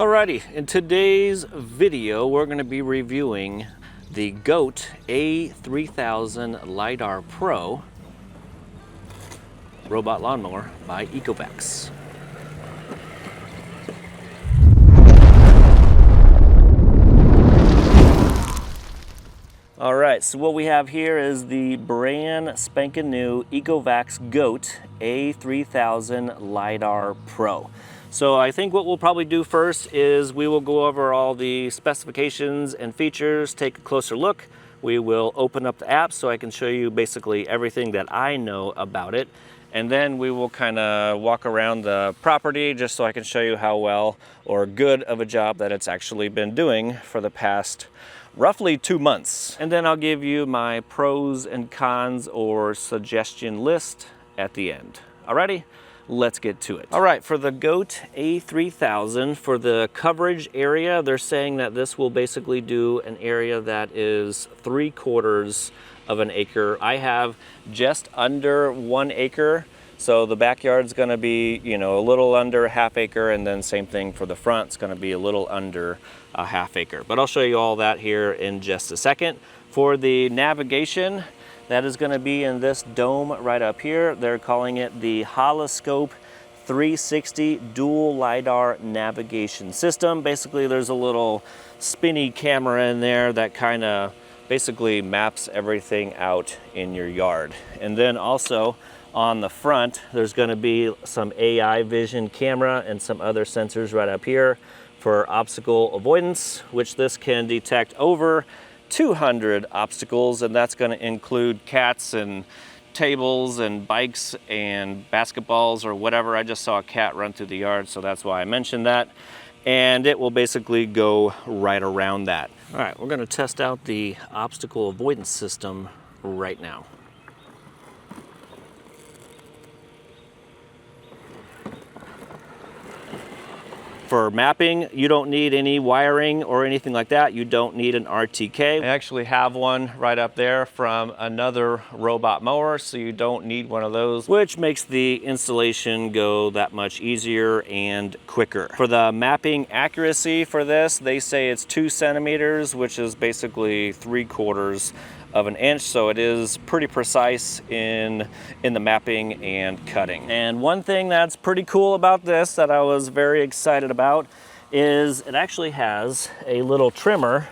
Alrighty, in today's video, we're going to be reviewing the GOAT A3000 Lidar Pro robot lawnmower by Ecovacs. Alright, so what we have here is the brand spanking new Ecovacs GOAT A3000 Lidar Pro. So I think what we'll probably do first is we will go over all the specifications and features, take a closer look. We will open up the app so I can show you basically everything that I know about it. And then we will kind of walk around the property just so I can show you how well or good of a job that it's actually been doing for the past roughly 2 months. And then I'll give you my pros and cons or suggestion list at the end. Alrighty? Let's get to it. All right, for the GOAT A3000, for the coverage area, they're saying that this will basically do an area that is 3/4 of an acre. I have just under 1 acre. So the backyard's gonna be, a little under 1/2 acre, and then same thing for the front, it's gonna be a little under 1/2 acre. But I'll show you all that here in just a second. For the navigation, that is gonna be in this dome right up here. They're calling it the Holoscope 360 Dual Lidar Navigation System. Basically, there's a little spinny camera in there that kind of basically maps everything out in your yard. And then also on the front, there's gonna be some AI vision camera and some other sensors right up here for obstacle avoidance, which this can detect over 200 obstacles, and that's going to include cats and tables and bikes and basketballs or whatever. I just saw a cat run through the yard, so that's why I mentioned that. And it will basically go right around that. All right, we're going to test out the obstacle avoidance system right now. For mapping, you don't need any wiring or anything like that. You don't need an RTK. I actually have one right up there from another robot mower, so you don't need one of those, which makes the installation go that much easier and quicker. For the mapping accuracy for this, they say it's 2 centimeters, which is basically 3/4 of an inch, so it is pretty precise in the mapping and cutting. And one thing that's pretty cool about this that I was very excited about is it actually has a little trimmer.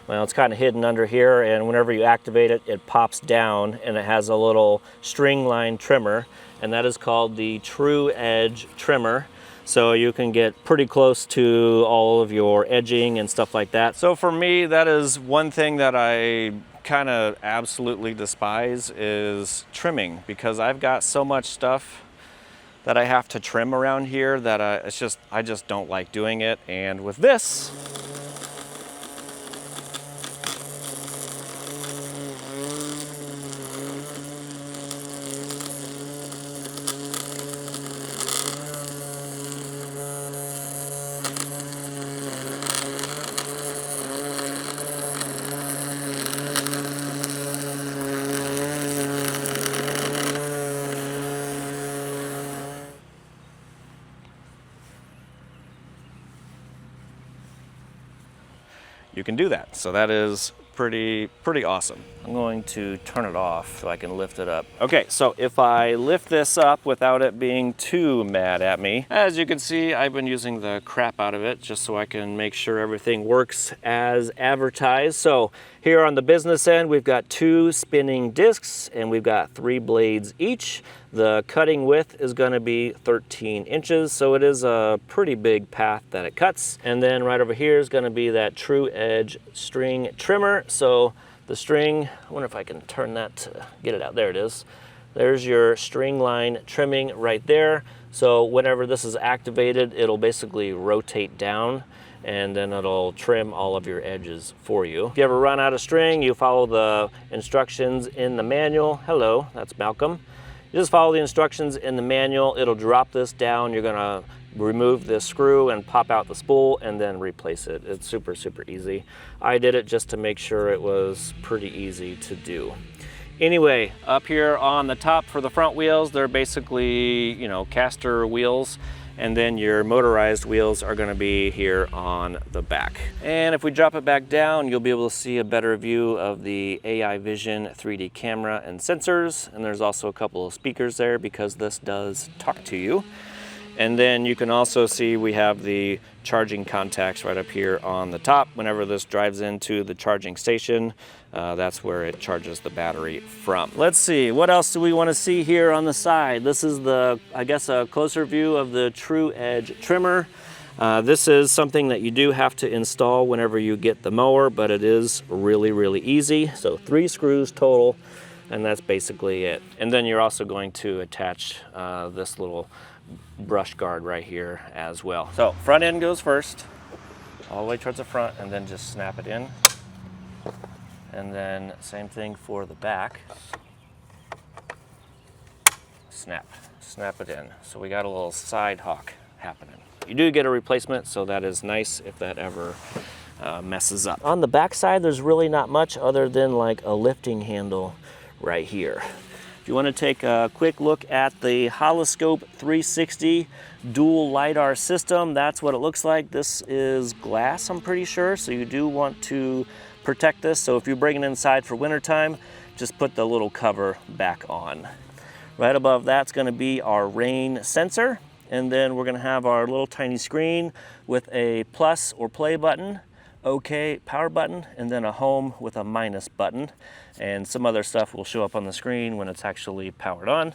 Well, it's kind of hidden under here, and whenever you activate it, it pops down, and it has a little string line trimmer, and that is called the True Edge trimmer. So you can get pretty close to all of your edging and stuff like that. So for me, that is one thing that I kind of absolutely despise is trimming, because I've got so much stuff that I have to trim around here that I just don't like doing it. And with this, you can do that. So that is pretty awesome. I'm going to turn it off so I can lift it up. Okay, so if I lift this up without it being too mad at me, as you can see, I've been using the crap out of it just so I can make sure everything works as advertised. So here on the business end, we've got 2 spinning discs and we've got 3 blades each. The cutting width is going to be 13 inches, so it is a pretty big path that it cuts. And then right over here is going to be that True Edge string trimmer. So the string, I wonder if I can turn that to get it out. There it is. There's your string line trimming right there. So whenever this is activated, it'll basically rotate down, and then it'll trim all of your edges for you. If you ever run out of string, you follow the instructions in the manual. Hello, that's Malcolm. You just follow the instructions in the manual. It'll drop this down. You're gonna remove this screw and pop out the spool and then replace it. It's super easy. I did it just to make sure it was pretty easy to do. Anyway, up here on the top for the front wheels, they're basically, caster wheels. and then your motorized wheels are going to be here on the back. And if we drop it back down, you'll be able to see a better view of the AI Vision 3D camera and sensors, and there's also a couple of speakers there because this does talk to you. And then you can also see we have the charging contacts right up here on the top. Whenever this drives into the charging station, that's where it charges the battery from. Let's see, what else do we want to see here on the side? This is the, I guess, a closer view of the True Edge trimmer. This is something that you do have to install whenever you get the mower, but it is really, really easy. So 3 screws total, and that's basically it. And then you're also going to attach this little brush guard right here as well. So front end goes first, all the way towards the front, and then just snap it in. And then same thing for the back. Snap it in. So we got a little side hawk happening. You do get a replacement, so that is nice if that ever messes up. On the back side, there's really not much other than like a lifting handle right here. If you want to take a quick look at the Holoscope 360 dual LiDAR system, that's what it looks like. This is glass, I'm pretty sure, so you do want to protect this. So if you bring it inside for wintertime, just put the little cover back on. Right above that's going to be our rain sensor, and then we're going to have our little tiny screen with a plus or play button, OK power button, and then a home with a minus button. And some other stuff will show up on the screen when it's actually powered on.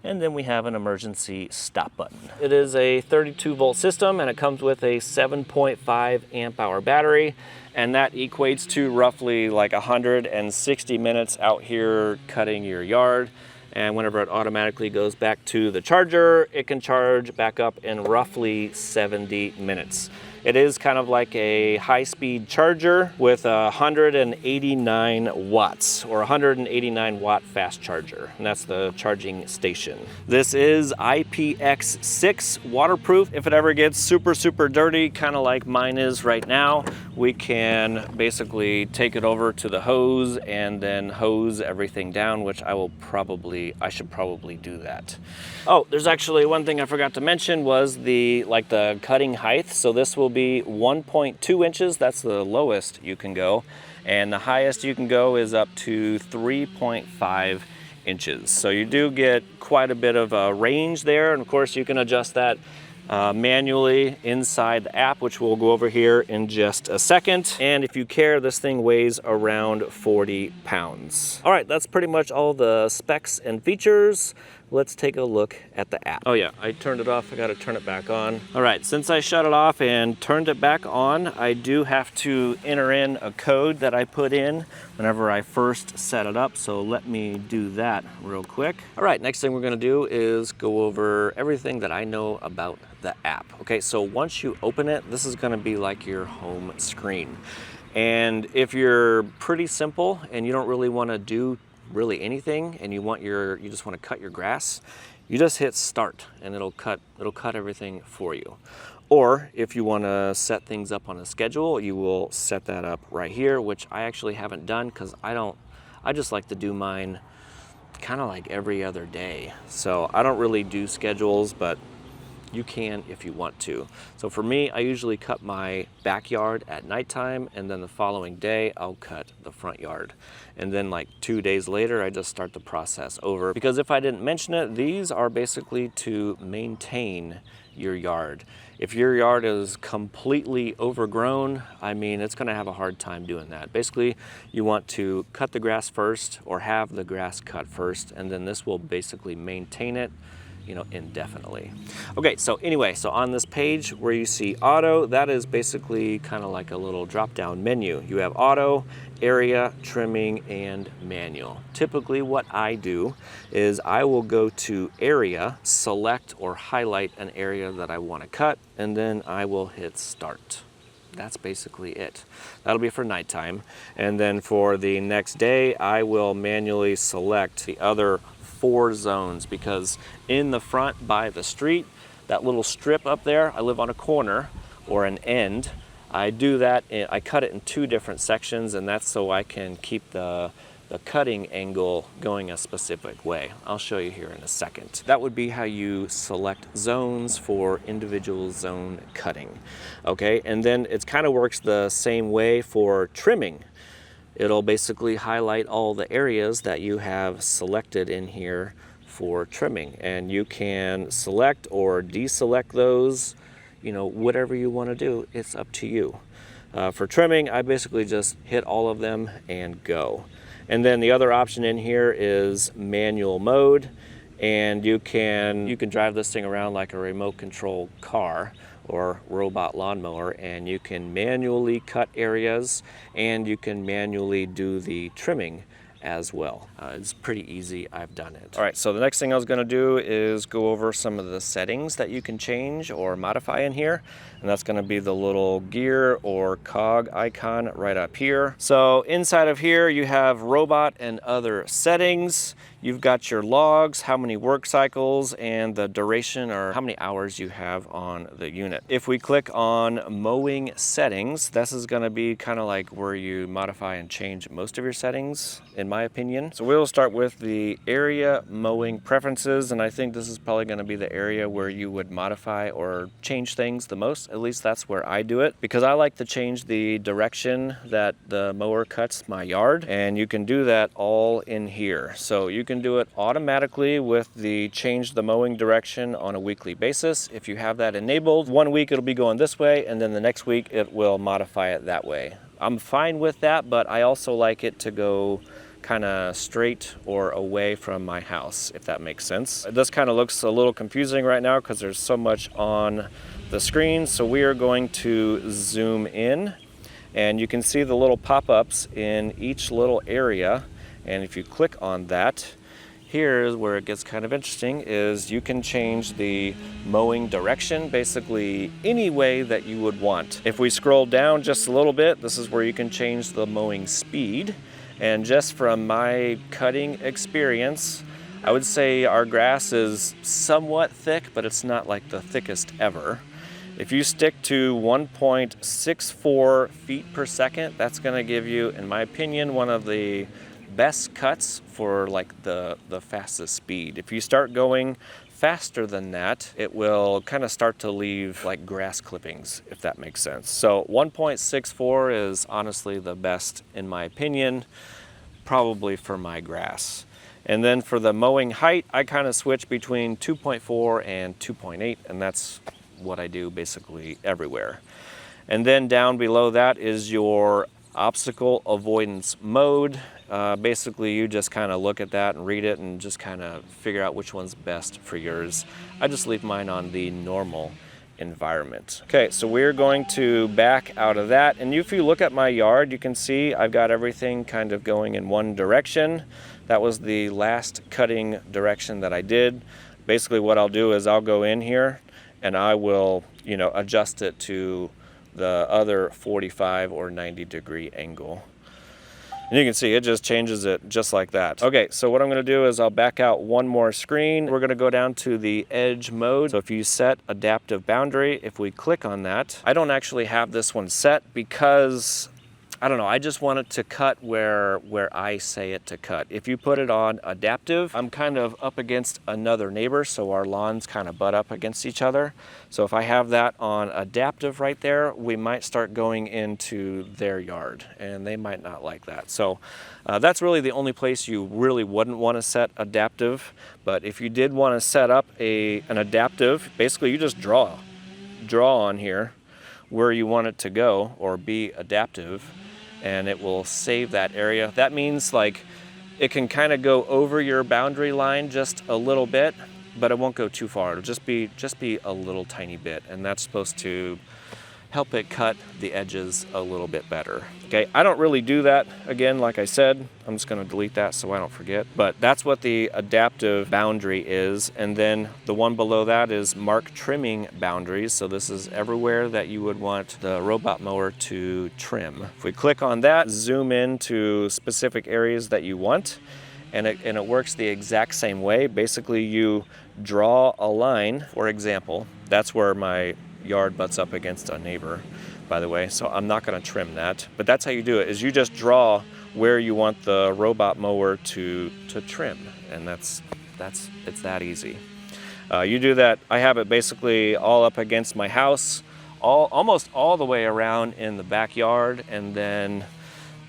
And then we have an emergency stop button. It is a 32-volt system, and it comes with a 7.5 amp hour battery, and that equates to roughly like 160 minutes out here cutting your yard. And whenever it automatically goes back to the charger, it can charge back up in roughly 70 minutes. It is kind of like a high-speed charger with 189 watts or 189 watt fast charger, and that's the charging station. This is IPX6 waterproof. If it ever gets super dirty, kind of like mine is right now, we can basically take it over to the hose and then hose everything down, which I should probably do that. Oh, there's actually one thing I forgot to mention was the cutting height. So this will be 1.2 inches. That's the lowest you can go. And the highest you can go is up to 3.5 inches. So you do get quite a bit of a range there. And of course you can adjust that manually inside the app, which we'll go over here in just a second. And if you care, this thing weighs around 40 pounds. All right, that's pretty much all the specs and features. Let's take a look at the app. Oh yeah, I turned it off. I got to turn it back on. All right, since I shut it off and turned it back on, I do have to enter in a code that I put in whenever I first set it up. So let me do that real quick. All right, next thing we're going to do is go over everything that I know about the app. Okay, so once you open it, this is going to be like your home screen. And if you're pretty simple and you don't really want to do really anything, and you just want to cut your grass, you just hit start and it'll cut everything for you. Or if you want to set things up on a schedule, you will set that up right here, which I actually haven't done because I just like to do mine kind of like every other day. So I don't really do schedules, but you can if you want to. So for me, I usually cut my backyard at nighttime, and then the following day I'll cut the front yard. And then like 2 days later, I just start the process over. Because if I didn't mention it, these are basically to maintain your yard. If your yard is completely overgrown, I mean, it's gonna have a hard time doing that. Basically, you want to cut the grass first or have the grass cut first, and then this will basically maintain it, you know, indefinitely. Okay, so anyway, so on this page where you see auto, that is basically kind of like a little drop-down menu. You have auto, area, trimming, and manual. Typically what I do is I will go to area, select or highlight an area that I want to cut, and then I will hit start. That's basically it. That'll be for nighttime. And then for the next day, I will manually select the other 4 zones, because in the front by the street, that little strip up there, I live on a corner or an end. I do that, I cut it in 2 different sections, and that's so I can keep the the cutting angle going a specific way. I'll show you here in a second. That would be how you select zones for individual zone cutting. Okay, and then it kind of works the same way for trimming. It'll basically highlight all the areas that you have selected in here for trimming, and you can select or deselect those, you know, whatever you want to do, it's up to you. For trimming, I basically just hit all of them and go. And then the other option in here is manual mode, and you can drive this thing around like a remote control car or robot lawnmower, and you can manually cut areas and you can manually do the trimming as well. It's pretty easy, I've done it. All right, so the next thing I was gonna do is go over some of the settings that you can change or modify in here. And that's gonna be the little gear or cog icon right up here. So inside of here, you have robot and other settings. You've got your logs, how many work cycles, and the duration or how many hours you have on the unit. If we click on mowing settings, this is gonna be kind of like where you modify and change most of your settings, in my opinion. So we'll start with the area mowing preferences, and I think this is probably gonna be the area where you would modify or change things the most. At least that's where I do it, because I like to change the direction that the mower cuts my yard, and you can do that all in here. So you can do it automatically with the change the mowing direction on a weekly basis. If you have that enabled, 1 week it'll be going this way, and then the next week it will modify it that way. I'm fine with that, but I also like it to go kind of straight or away from my house, if that makes sense. This kind of looks a little confusing right now because there's so much on the screen, so we are going to zoom in, and you can see the little pop-ups in each little area, and if you click on that, here's where it gets kind of interesting, is you can change the mowing direction basically any way that you would want. If we scroll down just a little bit, this is where you can change the mowing speed. And just from my cutting experience, I would say our grass is somewhat thick, but it's not like the thickest ever. If you stick to 1.64 feet per second, that's gonna give you, in my opinion, one of the best cuts for like the fastest speed. If you start going faster than that, it will kind of start to leave like grass clippings, if that makes sense. So 1.64 is honestly the best in my opinion, probably for my grass. And then for the mowing height, I kind of switch between 2.4 and 2.8, and that's what I do basically everywhere. And then down below that is your obstacle avoidance mode. Basically, you just kind of look at that and read it and just kind of figure out which one's best for yours. I just leave mine on the normal environment. Okay, so we're going to back out of that. And if you look at my yard, you can see I've got everything kind of going in one direction. That was the last cutting direction that I did. Basically, what I'll do is I'll go in here and I will, you know, adjust it to the other 45 or 90 degree angle. And you can see it just changes it just like that. Okay, so what I'm gonna do is I'll back out one more screen. We're gonna go down to the edge mode. So if you set adaptive boundary, if we click on that, I don't actually have this one set because I don't know, I just want it to cut where I say it to cut. If you put it on adaptive, I'm kind of up against another neighbor, so our lawns kind of butt up against each other. So if I have that on adaptive right there, we might start going into their yard, and they might not like that. So that's really the only place you really wouldn't want to set adaptive. But if you did want to set up an adaptive, basically you just draw on here where you want it to go or be adaptive, and it will save that area. That means like it can kind of go over your boundary line just a little bit, but it won't go too far. It'll just be a little tiny bit, and that's supposed to help it cut the edges a little bit better. Okay, I don't really do that. Again, like I said, I'm just gonna delete that so I don't forget. But that's what the adaptive boundary is. And then the one below that is mark trimming boundaries. So this is everywhere that you would want the robot mower to trim. If we click on that, zoom in to specific areas that you want, and it works the exact same way. Basically, you draw a line, for example. That's where my yard butts up against a neighbor, by the way, so I'm not going to trim that. But that's how you do it, is you just draw where you want the robot mower to trim, and it's that easy. You do that. I have it basically all up against my house, almost all the way around in the backyard, and then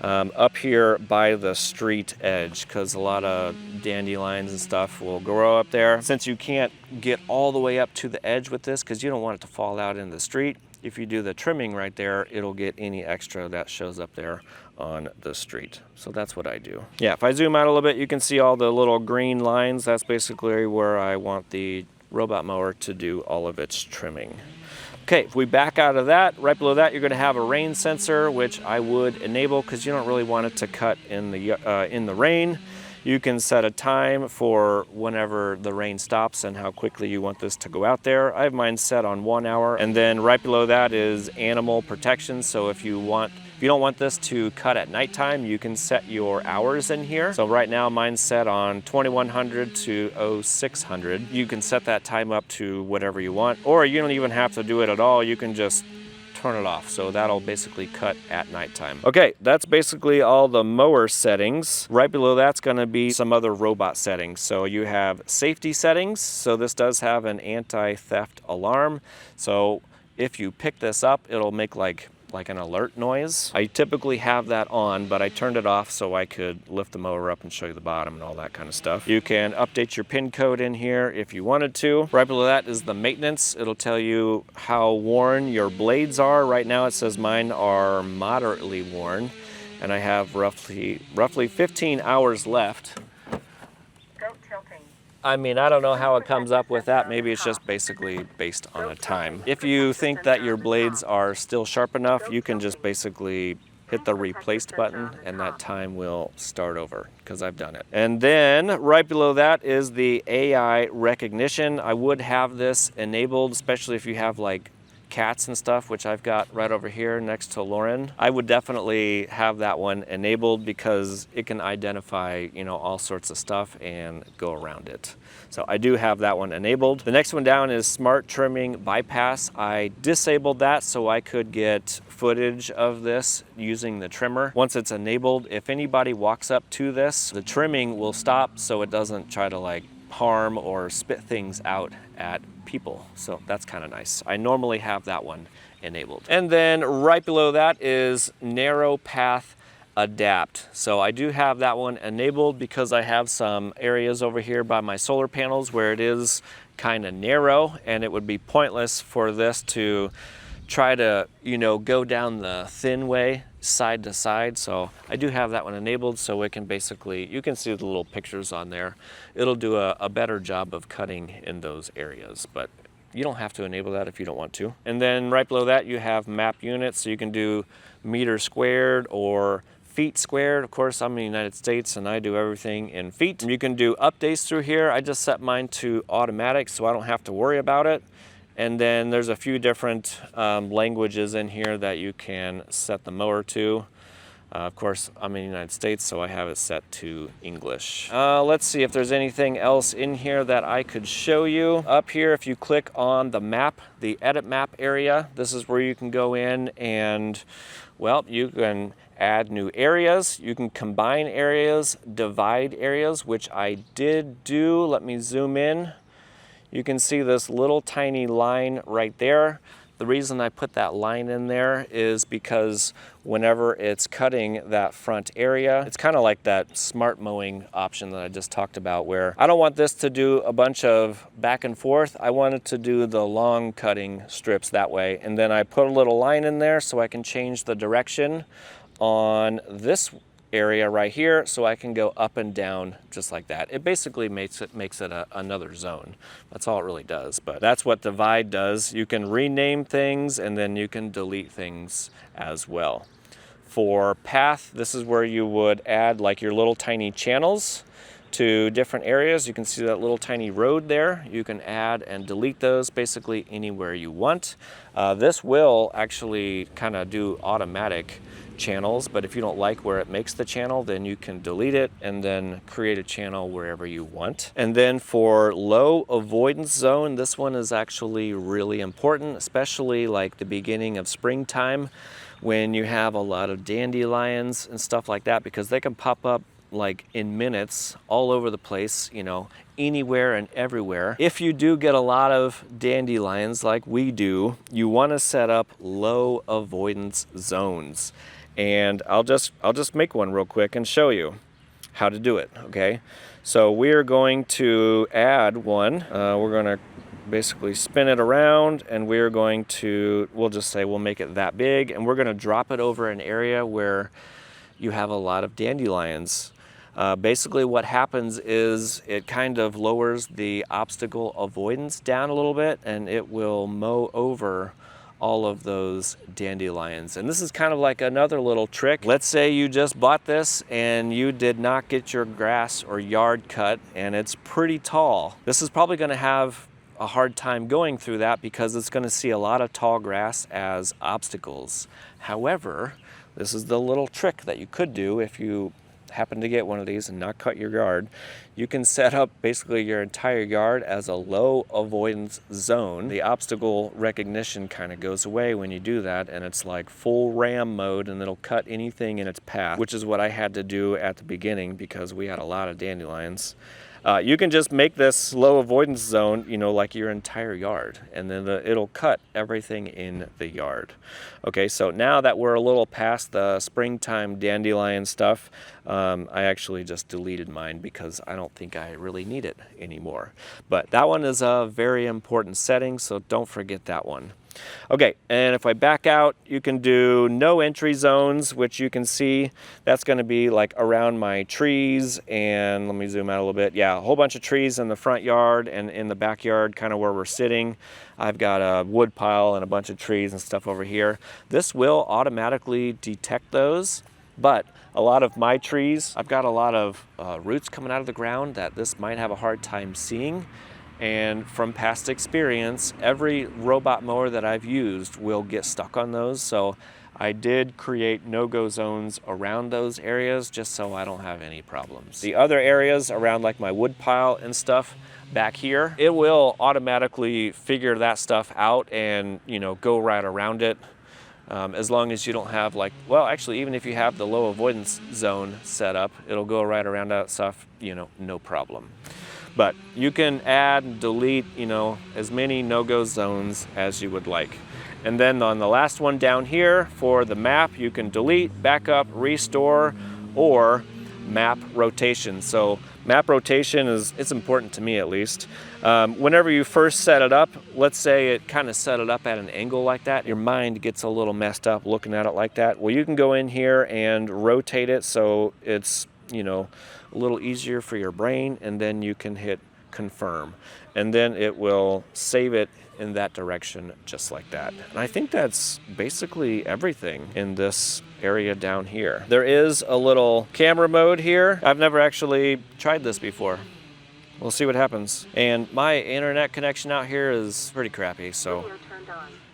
up here by the street edge, because a lot of dandelions and stuff will grow up there. Since you can't get all the way up to the edge with this, because you don't want it to fall out in the street, if you do the trimming right there, it'll get any extra that shows up there on the street. So that's what I do. Yeah, if I zoom out a little bit, you can see all the little green lines. That's basically where I want the robot mower to do all of its trimming. Okay, if we back out of that, right below that, you're going to have a rain sensor, which I would enable because you don't really want it to cut in the rain. You can set a time for whenever the rain stops and how quickly you want this to go out there. I have mine set on 1 hour. And then right below that is animal protection. So if you don't want this to cut at nighttime, you can set your hours in here. So right now mine's set on 2100 to 0600. You can set that time up to whatever you want, or you don't even have to do it at all. You can just turn it off. So that'll basically cut at nighttime. Okay, that's basically all the mower settings. Right below that's gonna be some other robot settings. So you have safety settings. So this does have an anti-theft alarm. So if you pick this up, it'll make like an alert noise. I typically have that on, but I turned it off so I could lift the mower up and show you the bottom and all that kind of stuff. You can update your pin code in here if you wanted to. Right below that is the maintenance. It'll tell you how worn your blades are. Right now it says mine are moderately worn, and I have roughly 15 hours left. I mean, I don't know how it comes up with that. Maybe it's just basically based on a time. If you think that your blades are still sharp enough, you can just basically hit the replaced button and that time will start over, because I've done it. And then right below that is the AI recognition. I would have this enabled, especially if you have like cats and stuff, which I've got right over here next to Lauren. I would definitely have that one enabled because it can identify, you know, all sorts of stuff and go around it. So I do have that one enabled. The next one down is smart trimming bypass. I disabled that so I could get footage of this using the trimmer. Once it's enabled, if anybody walks up to this, the trimming will stop so it doesn't try to like harm or spit things out at people. So that's kind of nice. I normally have that one enabled. And then right below that is narrow path adapt. So I do have that one enabled because I have some areas over here by my solar panels where it is kind of narrow, and it would be pointless for this to try to, you know, go down the thin way side to side. So I do have that one enabled, so it can basically, you can see the little pictures on there. It'll do a better job of cutting in those areas, but you don't have to enable that if you don't want to. And then right below that you have map units, so you can do meter squared or feet squared. Of course, I'm in the United States and I do everything in feet. You can do updates through here. I just set mine to automatic so I don't have to worry about it. And then there's a few different languages in here that you can set the mower to. Of course, I'm in the United States, so I have it set to English. Let's see if there's anything else in here that I could show you. Up here, if you click on the map, the edit map area, this is where you can go in and, well, you can add new areas. You can combine areas, divide areas, which I did do. Let me zoom in. You can see this little tiny line right there. The reason I put that line in there is because whenever it's cutting that front area, it's kind of like that smart mowing option that I just talked about, where I don't want this to do a bunch of back and forth. I want it to do the long cutting strips that way. And then I put a little line in there so I can change the direction on this area right here, so I can go up and down just like that. It basically makes it another zone. That's all it really does, but that's what divide does. You can rename things and then you can delete things as well. For path, this is where you would add like your little tiny channels. to different areas. You can see that little tiny road there. You can add and delete those basically anywhere you want. This will actually kind of do automatic channels, but if you don't like where it makes the channel, then you can delete it and then create a channel wherever you want. And then for low avoidance zone, this one is actually really important, especially like the beginning of springtime when you have a lot of dandelions and stuff like that, because they can pop up like in minutes all over the place, you know, anywhere and everywhere. If you do get a lot of dandelions like we do, you want to set up low avoidance zones. And I'll just make one real quick and show you how to do it, okay? So we're going to add one. We're going to basically spin it around, and we're going to, we'll just say we'll make it that big, and we're going to drop it over an area where you have a lot of dandelions. Basically what happens is it kind of lowers the obstacle avoidance down a little bit, and it will mow over all of those dandelions. And this is kind of like another little trick. Let's say you just bought this and you did not get your grass or yard cut, and it's pretty tall. This is probably going to have a hard time going through that because it's going to see a lot of tall grass as obstacles. However, this is the little trick that you could do if you happen to get one of these and not cut your yard. You can set up basically your entire yard as a low avoidance zone. The obstacle recognition kind of goes away when you do that, and it's like full ram mode, and it'll cut anything in its path, which is what I had to do at the beginning because we had a lot of dandelions. You can just make this low avoidance zone, you know, like your entire yard, and then it'll cut everything in the yard. Okay, so now that we're a little past the springtime dandelion stuff, I actually just deleted mine because I don't think I really need it anymore. But that one is a very important setting, so don't forget that one. Okay, and if I back out, you can do no entry zones, which you can see that's going to be like around my trees, and let me zoom out a little bit. Yeah, a whole bunch of trees in the front yard and in the backyard, kind of where we're sitting. I've got a wood pile and a bunch of trees and stuff over here. This will automatically detect those, but a lot of my trees, I've got a lot of roots coming out of the ground that this might have a hard time seeing. And from past experience, every robot mower that I've used will get stuck on those. So I did create no-go zones around those areas just so I don't have any problems. The other areas around like my wood pile and stuff back here, it will automatically figure that stuff out and, you know, go right around it. As long as you don't have like, well, actually, even if you have the low avoidance zone set up, it'll go right around that stuff, you know, no problem. But you can add and delete, you know, as many no-go zones as you would like. And then on the last one down here for the map, you can delete, backup, restore, or map rotation. So map rotation it's important to me at least. Whenever you first set it up, let's say it kind of set it up at an angle like that, your mind gets a little messed up looking at it like that. Well, you can go in here and rotate it so it's, you know, a little easier for your brain, and then you can hit confirm, and then it will save it in that direction just like that. And I think that's basically everything in this area down here. There is a little camera mode here. I've never actually tried this before. We'll see what happens. And my internet connection out here is pretty crappy, so.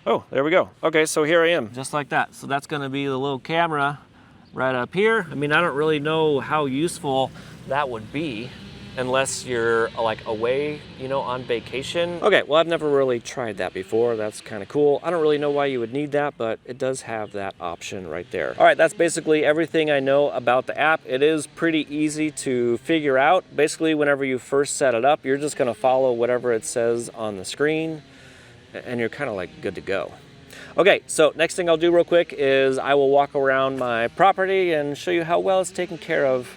Oh, there we go. Okay, so here I am. Just like that. So that's gonna be the little camera right up here. I mean, I don't really know how useful that would be unless you're like away, you know, on vacation. Okay, well, I've never really tried that before. That's kind of cool. I don't really know why you would need that, but it does have that option right there. All right, that's basically everything I know about the app. It is pretty easy to figure out. Basically, whenever you first set it up, you're just gonna follow whatever it says on the screen, and you're kind of like good to go. Okay, so next thing I'll do real quick is I will walk around my property and show you how well it's taken care of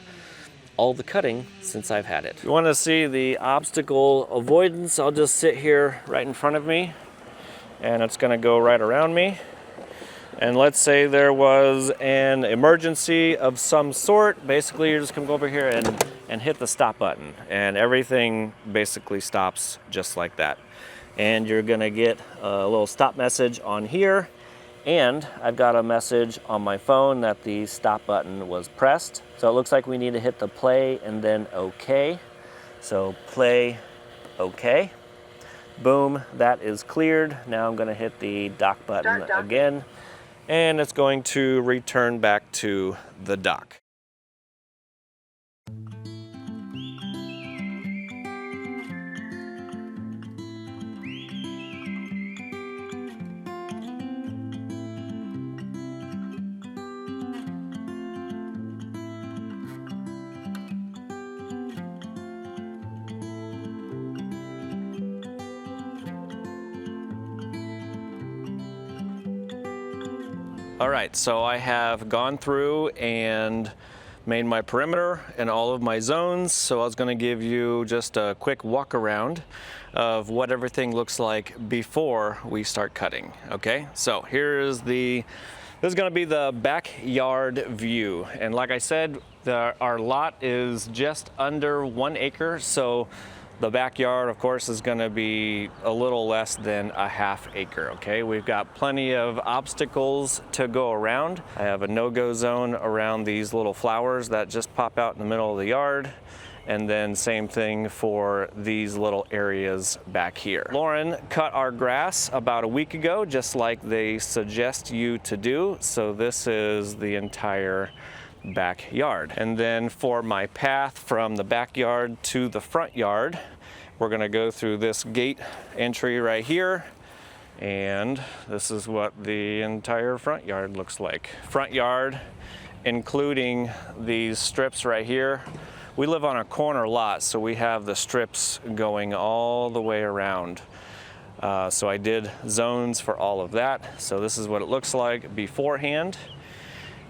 all the cutting since I've had it. If you want to see the obstacle avoidance, I'll just sit here right in front of me, and it's going to go right around me. And let's say there was an emergency of some sort. Basically, you're just going to go over here and hit the stop button, and everything basically stops just like that. And you're gonna get a little stop message on here, And I've got a message on my phone that the stop button was pressed. So it looks like we need to hit the play and then OK. So play, OK. Boom, that is cleared. Now I'm gonna hit the dock button again, and it's going to return back to the dock. All right, so I have gone through and made my perimeter and all of my zones. So I was going to give you just a quick walk around of what everything looks like before we start cutting. Okay, so this is going to be the backyard view. And like I said, our lot is just under 1 acre. So the backyard, of course, is going to be a little less than a ½ acre, okay? We've got plenty of obstacles to go around. I have a no-go zone around these little flowers that just pop out in the middle of the yard. And then same thing for these little areas back here. Lauren cut our grass about a week ago, just like they suggest you to do. So this is the entire backyard. And then for my path from the backyard to the front yard, we're going to go through this gate entry right here, and this is what the entire front yard looks like. Front yard including these strips right here. We live on a corner lot, so we have the strips going all the way around. So I did zones for all of that. So this is what it looks like beforehand.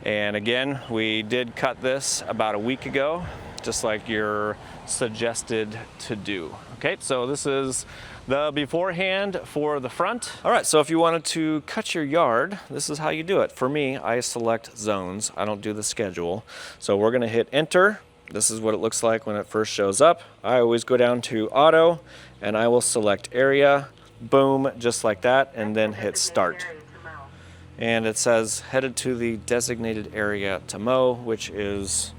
And again, we did cut this about a week ago, just like you're suggested to do. Okay, so this is the beforehand for the front. All right, so if you wanted to cut your yard, this is how you do it. For me, I select zones. I don't do the schedule. So we're gonna hit enter. This is what it looks like when it first shows up. I always go down to auto and I will select area, boom, just like that, and then hit start. And it says headed to the designated area to mow, which is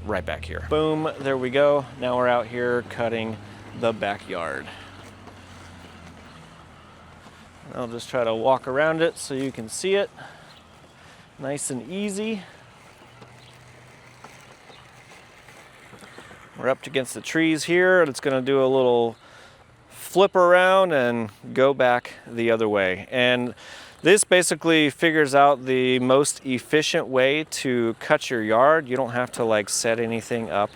right back here. Boom, there we go. Now we're out here cutting the backyard. I'll just try to walk around it so you can see it. Nice and easy. We're up against the trees here, and it's gonna do a little flip around and go back the other way. And this basically figures out the most efficient way to cut your yard. You don't have to like set anything up,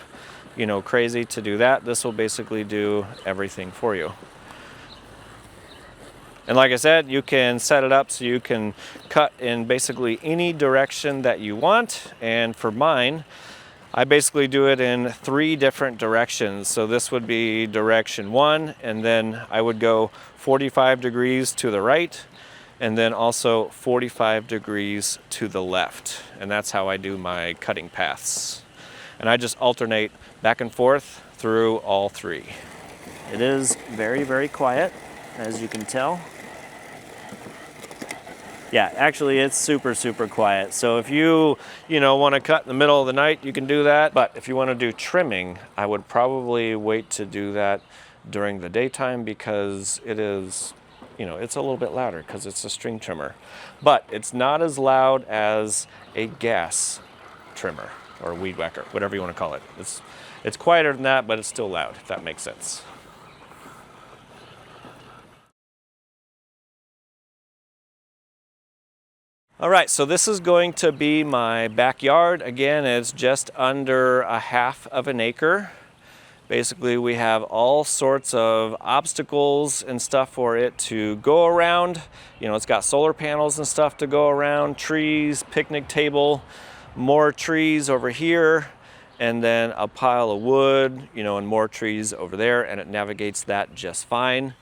you know, crazy to do that. This will basically do everything for you. And like I said, you can set it up so you can cut in basically any direction that you want. And for mine, I basically do it in 3 different directions. So this would be direction 1, and then I would go 45 degrees to the right, and then also 45 degrees to the left. And that's how I do my cutting paths. And I just alternate back and forth through all 3. It is very, very quiet, as you can tell. Yeah, actually it's super, super quiet. So if you want to cut in the middle of the night, you can do that. But if you want to do trimming, I would probably wait to do that during the daytime, because it is, it's a little bit louder because it's a string trimmer. But it's not as loud as a gas trimmer or weed whacker, whatever you want to call it. It's quieter than that, but it's still loud, if that makes sense. All right, so this is going to be my backyard. Again, it's just under a ½ of an acre. Basically, we have all sorts of obstacles and stuff for it to go around. It's got solar panels and stuff to go around, trees, picnic table, more trees over here, and then a pile of wood, and more trees over there, and it navigates that just fine.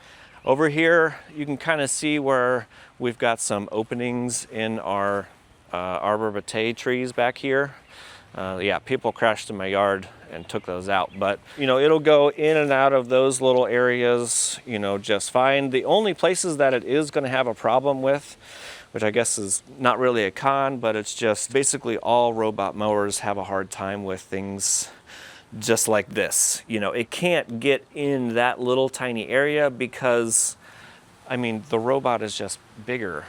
Over here, you can kind of see where we've got some openings in our arbor vitae trees back here. Yeah, people crashed in my yard and took those out, but it'll go in and out of those little areas, just fine. The only places that it is going to have a problem with which I guess is not really a con, but it's just basically all robot mowers have a hard time with things just like this. You know, it can't get in that little tiny area because, I mean, the robot is just bigger.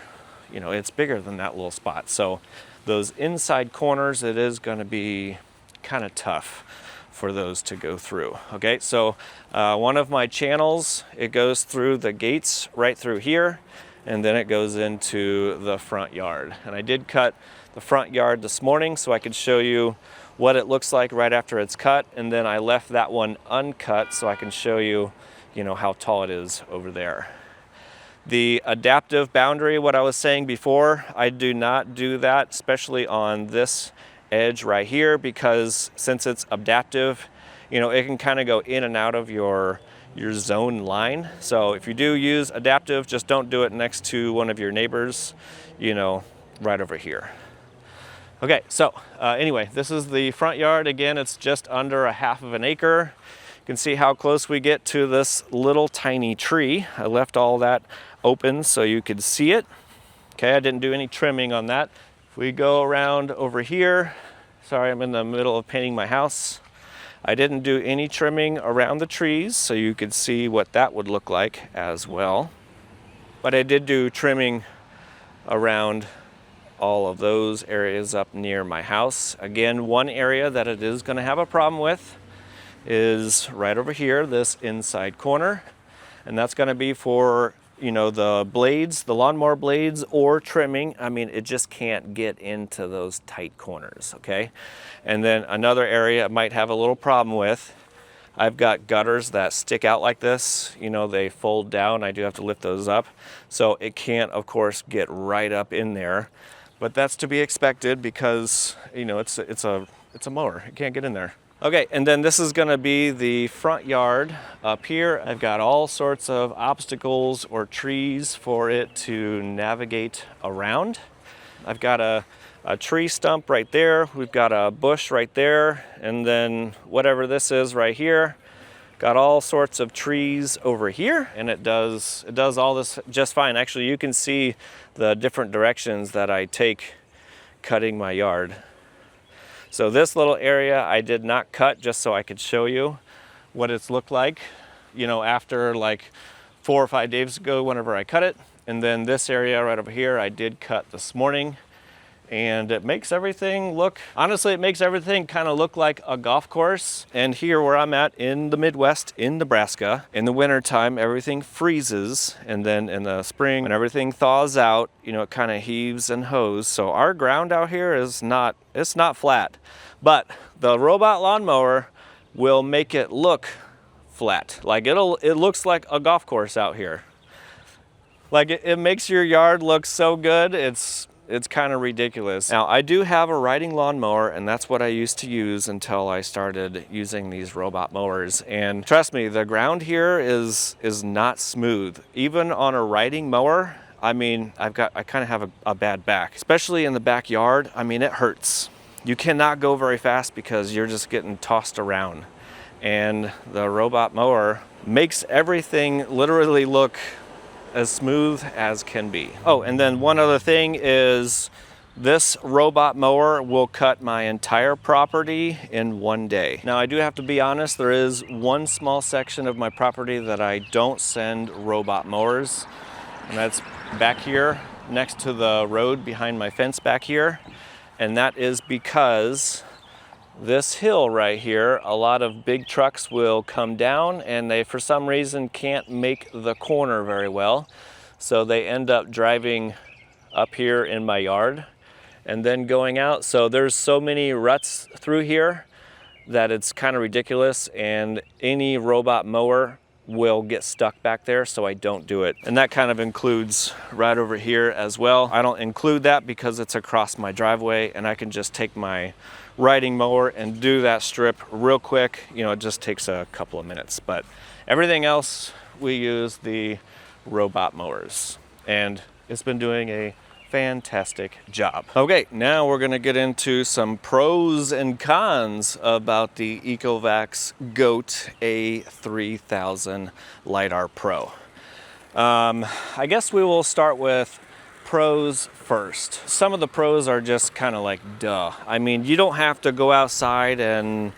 You know, it's bigger than that little spot. So those inside corners, it is going to be kind of tough for those to go through. Okay, so one of my channels, it goes through the gates right through here, and then it goes into the front yard. And I did cut the front yard this morning so I could show you what it looks like right after it's cut, and then I left that one uncut so I can show you, you know, how tall it is over there. The adaptive boundary, what I was saying before, I do not do that, especially on this edge right here, because since it's adaptive, you know, it can kind of go in and out of your zone line. So if you do use adaptive, just don't do it next to one of your neighbors, you know, right over here. Okay, so anyway, this is the front yard. Again, it's just under a half of an acre. You can see how close we get to this little tiny tree. I left all that open so you could see it. Okay, I didn't do any trimming on that. If we go around over here, sorry, I'm in the middle of painting my house. I didn't do any trimming around the trees so you could see what that would look like as well. But I did do trimming around all of those areas up near my house. Again, one area that it is going to have a problem with is right over here, this inside corner. And that's going to be for, you know, the blades, the lawnmower blades, or trimming. I mean, it just can't get into those tight corners, okay? And then another area I might have a little problem with, I've got gutters that stick out like this. You know, they fold down. I do have to lift those up. So it can't, of course, get right up in there. But that's to be expected because, you know, it's a mower. It can't get in there. Okay, and then this is going to be the front yard up here. I've got all sorts of obstacles or trees for it to navigate around. I've got a tree stump right there. We've got a bush right there, and then whatever this is right here. Got all sorts of trees over here, and it does all this just fine. Actually, you can see the different directions that I take cutting my yard. So this little area I did not cut just so I could show you what it's looked like, you know, after like 4 or 5 days ago whenever I cut it. And then this area right over here I did cut this morning. And it makes everything look, honestly, it makes everything kind of look like a golf course. And here where I'm at in the Midwest, in Nebraska, in the wintertime, everything freezes. And then in the spring, when everything thaws out, you know, it kind of heaves and hoes. So our ground out here is not, it's not flat. But the robot lawnmower will make it look flat. Like it looks like a golf course out here. Like it makes your yard look so good. It's kind of ridiculous. Now, I do have a riding lawnmower, and that's what I used to use until I started using these robot mowers. And trust me, the ground here is not smooth. Even on a riding mower, I mean, I kind of have a bad back, especially in the backyard. I mean, it hurts. You cannot go very fast because you're just getting tossed around. And the robot mower makes everything literally look as smooth as can be. Oh, and then one other thing is this robot mower will cut my entire property in 1 day. Now, I do have to be honest, there is one small section of my property that I don't send robot mowers, and that's back here next to the road behind my fence back here. And that is because this hill right here, a lot of big trucks will come down and they, for some reason, can't make the corner very well. So they end up driving up here in my yard and then going out. So there's so many ruts through here that it's kind of ridiculous, and any robot mower will get stuck back there, so I don't do it. And that kind of includes right over here as well. I don't include that because it's across my driveway and I can just take my riding mower and do that strip real quick. You know, it just takes a couple of minutes, but everything else we use the robot mowers, and it's been doing a fantastic job. Okay, now we're gonna get into some pros and cons about the Ecovacs GOAT A3000 Lidar Pro. I guess we will start with pros first. Some of the pros are just kind of like, duh. I mean, you don't have to go outside and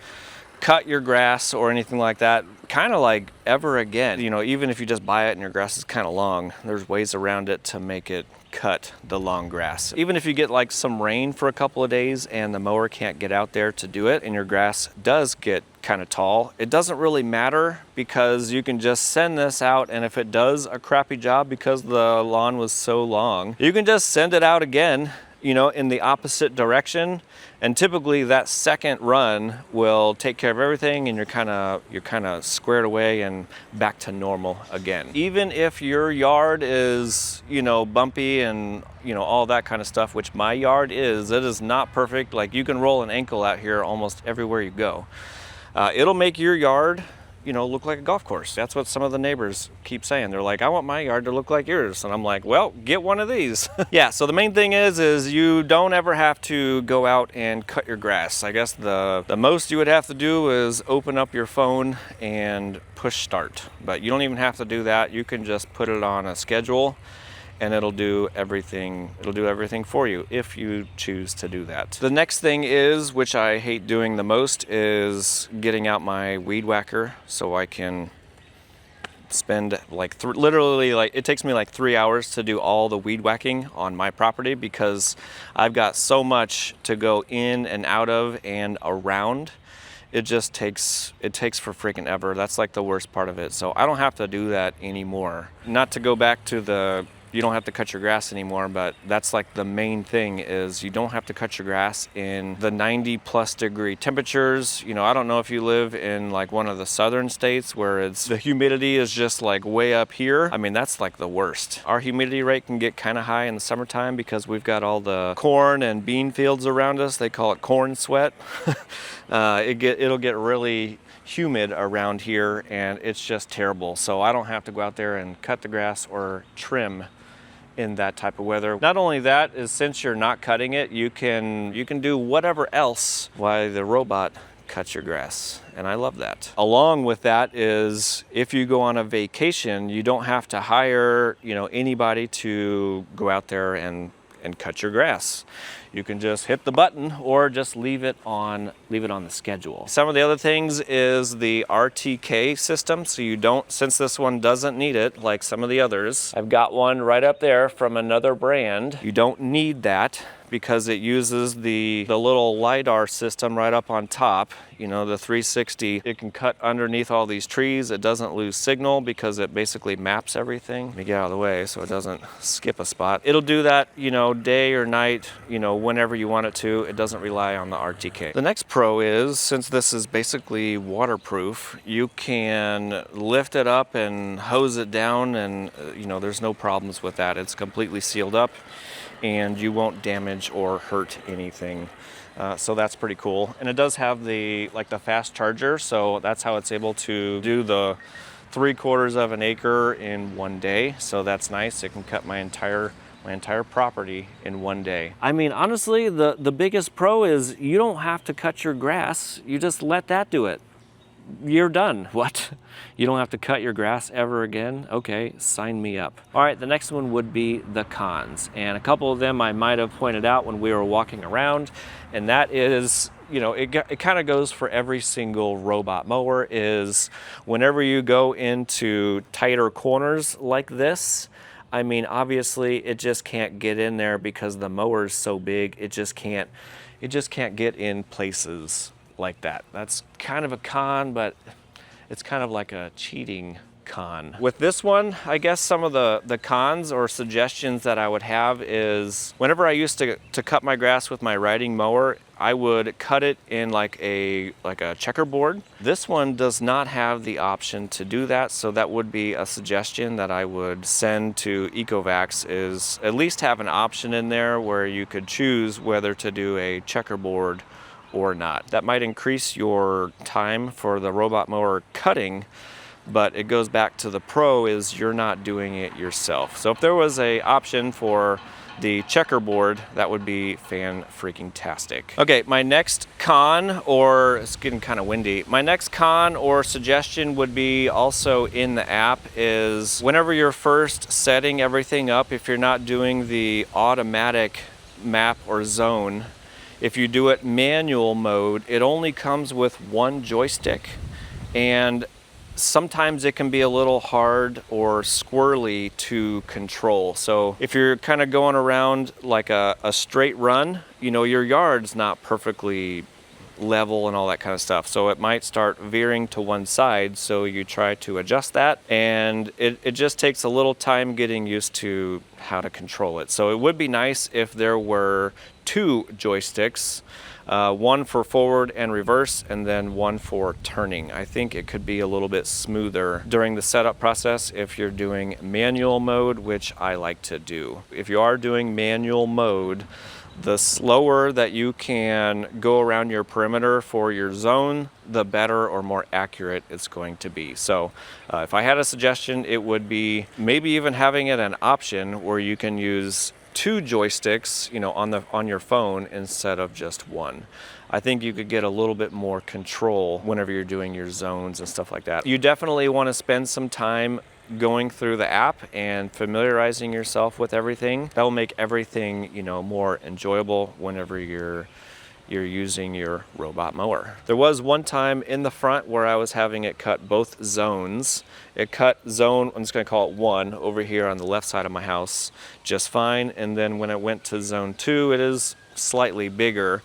cut your grass or anything like that, kind of like ever again. You know, even if you just buy it and your grass is kind of long, there's ways around it to make it cut the long grass. Even if you get like some rain for a couple of days and the mower can't get out there to do it and your grass does get kind of tall, it doesn't really matter because you can just send this out, and if it does a crappy job because the lawn was so long, you can just send it out again, you know, in the opposite direction, and typically that second run will take care of everything and you're kind of squared away and back to normal again. Even if your yard is, you know, bumpy and, you know, all that kind of stuff, which my yard is, it is not perfect. Like, you can roll an ankle out here almost everywhere you go. It'll make your yard, you know, look like a golf course. That's what some of the neighbors keep saying. They're like, I want my yard to look like yours. And I'm like, well, get one of these. Yeah, so the main thing is you don't ever have to go out and cut your grass. I guess the most you would have to do is open up your phone and push start. But you don't even have to do that. You can just put it on a schedule and it'll do everything for you if you choose to do that. The next thing is, which I hate doing the most, is getting out my weed whacker so I can spend like literally, like, it takes me like 3 hours to do all the weed whacking on my property because I've got so much to go in and out of and around. It just takes for freaking ever. That's like the worst part of it. So I don't have to do that anymore. Not to go back to you don't have to cut your grass anymore, but that's like the main thing, is you don't have to cut your grass in the 90+ degree temperatures. You know, I don't know if you live in like one of the southern states where the humidity is just like way up here. I mean, that's like the worst. Our humidity rate can get kind of high in the summertime because we've got all the corn and bean fields around us. They call it corn sweat. It'll get really humid around here and it's just terrible. So I don't have to go out there and cut the grass or trim in that type of weather. Not only that, is since you're not cutting it, you can do whatever else while the robot cuts your grass, and I love that. Along with that is, if you go on a vacation, you don't have to hire, you know, anybody to go out there and cut your grass. You can just hit the button or just leave it on the schedule. Some of the other things is the RTK system. So you don't, since this one doesn't need it like some of the others, I've got one right up there from another brand. You don't need that because it uses the little LiDAR system right up on top, you know, the 360. It can cut underneath all these trees. It doesn't lose signal because it basically maps everything. Let me get out of the way so it doesn't skip a spot. It'll do that, you know, day or night, you know, whenever you want it to. It doesn't rely on the RTK. The next pro is, since this is basically waterproof, you can lift it up and hose it down, and you know, there's no problems with that. It's completely sealed up and you won't damage or hurt anything. So that's pretty cool. And it does have the fast charger, so that's how it's able to do the 3/4 of an acre in one day. So that's nice. It can cut my entire property in one day. I mean, honestly, the biggest pro is you don't have to cut your grass. You just let that do it. You're done. What? You don't have to cut your grass ever again? Okay, sign me up. All right, the next one would be the cons. And a couple of them I might have pointed out when we were walking around, and that is, you know, it kind of goes for every single robot mower, is whenever you go into tighter corners like this, I mean, obviously it just can't get in there because the mower is so big. It just can't get in places like that. That's kind of a con, but it's kind of like a cheating con. With this one, I guess some of the cons or suggestions that I would have is, whenever I used to cut my grass with my riding mower, I would cut it in like a checkerboard. This one does not have the option to do that, so that would be a suggestion that I would send to Ecovacs, is at least have an option in there where you could choose whether to do a checkerboard or not. That might increase your time for the robot mower cutting, but it goes back to the pro, is you're not doing it yourself. So if there was a option for the checkerboard, that would be fan-freaking-tastic. Okay, my next con, or it's getting kind of windy, my next con or suggestion would be also in the app is whenever you're first setting everything up, if you're not doing the automatic map or zone, if you do it manual mode, it only comes with one joystick, and sometimes it can be a little hard or squirrely to control. So if you're kind of going around like a straight run, you know, your yard's not perfectly level and all that kind of stuff. So it might start veering to one side. So you try to adjust that, and it just takes a little time getting used to how to control it. So it would be nice if there were two joysticks, one for forward and reverse, and then one for turning. I think it could be a little bit smoother during the setup process if you're doing manual mode, which I like to do. If you are doing manual mode, the slower that you can go around your perimeter for your zone, the better or more accurate it's going to be. So if I had a suggestion, it would be maybe even having it an option where you can use two joysticks, you know, on your phone instead of just one. I think you could get a little bit more control whenever you're doing your zones and stuff like that. You definitely want to spend some time going through the app and familiarizing yourself with everything. That will make everything, you know, more enjoyable whenever you're using your robot mower. There was one time in the front where I was having it cut both zones. It cut zone, I'm just gonna call it 1, over here on the left side of my house just fine. And then when it went to zone 2, it is slightly bigger.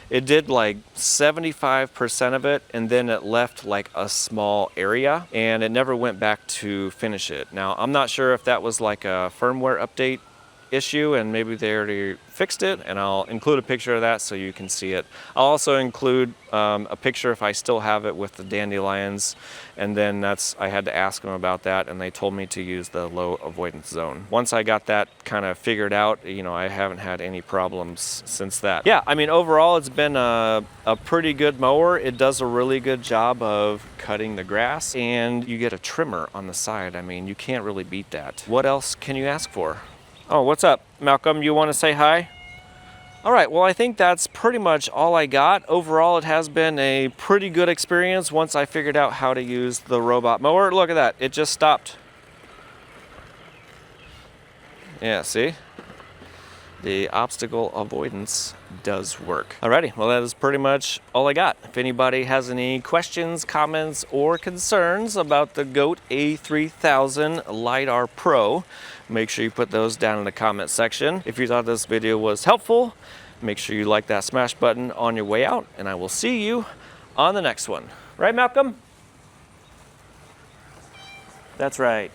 It did like 75% of it, and then it left like a small area, and it never went back to finish it. Now, I'm not sure if that was like a firmware update issue and maybe they already fixed it, and I'll include a picture of that so you can see it. I'll also include a picture if I still have it with the dandelions, and then I had to ask them about that, and they told me to use the low avoidance zone. Once I got that kind of figured out, you know, I haven't had any problems since that. Yeah, I mean, overall it's been a pretty good mower. It does a really good job of cutting the grass, and you get a trimmer on the side. I mean, you can't really beat that. What else can you ask for? Oh, what's up, Malcolm? You want to say hi? All right, well, I think that's pretty much all I got. Overall, it has been a pretty good experience once I figured out how to use the robot mower. Look at that, it just stopped. Yeah, see? The obstacle avoidance does work. Alrighty, well, that is pretty much all I got. If anybody has any questions, comments, or concerns about the GOAT A3000 Lidar Pro, make sure you put those down in the comment section. If you thought this video was helpful, make sure you like that smash button on your way out, and I will see you on the next one. Right, Malcolm? That's right.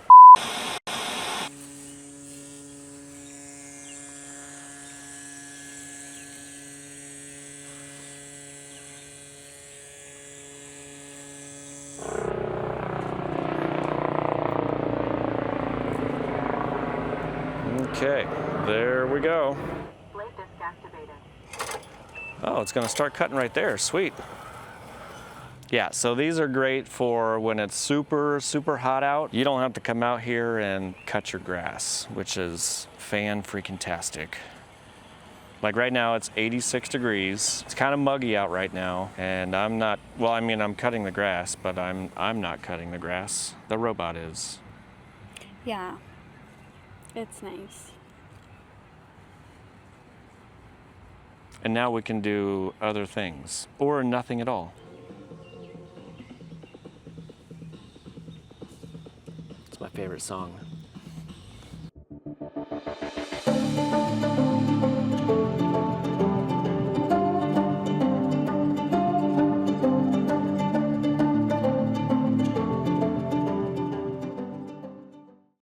Okay, there we go. Oh, it's gonna start cutting right there, sweet. Yeah, so these are great for when it's super, super hot out. You don't have to come out here and cut your grass, which is fan-freaking-tastic. Like right now it's 86 degrees. It's kind of muggy out right now, and I'm not, well, I mean, I'm cutting the grass, but I'm not cutting the grass. The robot is. Yeah, it's nice. And now we can do other things, or nothing at all. It's my favorite song.